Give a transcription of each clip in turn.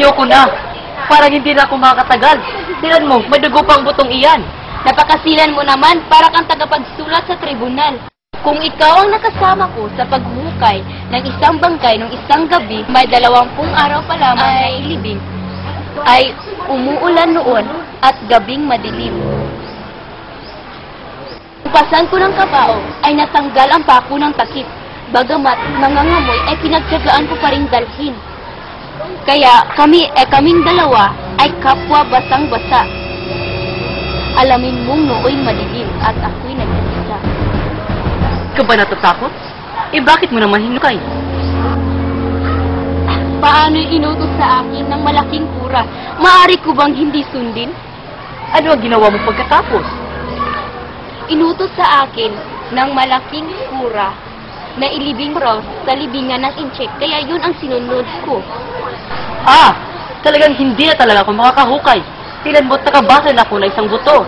Ayoko na. Parang hindi na ako makakatagal. Tingnan mo, may dugo pang butong iyan. Napakasilan mo naman para kang tagapagsulat sa tribunal. Kung ikaw ang nakasama ko sa paghuhukay ng isang bangkay ng isang gabi, may 20 araw pa lamang na ilibing, ay umuulan noon at gabing madilim. Upasan ko ng kabao ay natanggal ang pako ng takip, bagamat nangangamoy ay pinagtyagaan ko pa rin dalhin. Kaya kaming dalawa ay kapwa basang-basa. Alamin mong nooy madilim at ako'y nag-isa. Ka ba natatakot? Bakit mo naman hinukay? Paano'y inutos sa akin ng malaking kura? Maaari ko bang hindi sundin? Ano ang ginawa mo pagkatapos? Inutos sa akin ng malaking kura na ilibing raw sa libingan ng incheck, kaya yun ang sinunod ko. Talagang hindi na talaga ako makakahukay. Tingnan mo't nakabasa na ako na isang buto.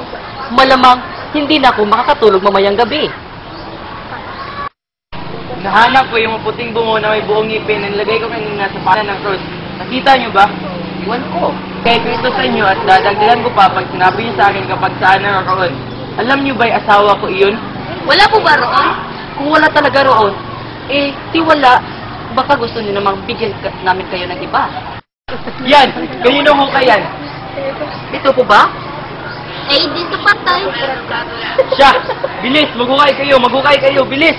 Malamang hindi na ako makakatulog mamayang gabi. Nahanap ko yung maputing bungo na may buong ngipin na nilagay ko kanina sa pala ng cross. Nakita niyo ba? Iwan ko. Kaya Kristo sa inyo at dadagdagan ko pa pag sinabi niyo sa akin kapag saan nakakaroon. Alam niyo ba'y asawa ko iyon? Wala po ba roon? Kung wala talaga roon, di wala. Baka gusto niyo namang bigyan namin kayo ng iba. Yan! Kanino ho kayan? Ito po ba? Di sa patay. Siya! Bilis! Maghukay kayo! Bilis!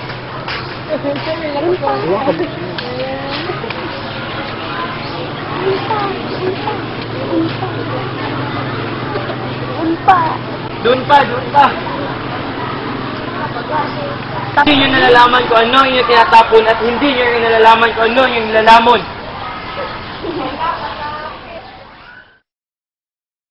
Doon pa! Hindi nyo nalalaman kung ano yung tinatapon at hindi nyo nalalaman kung ano yung nilalamon.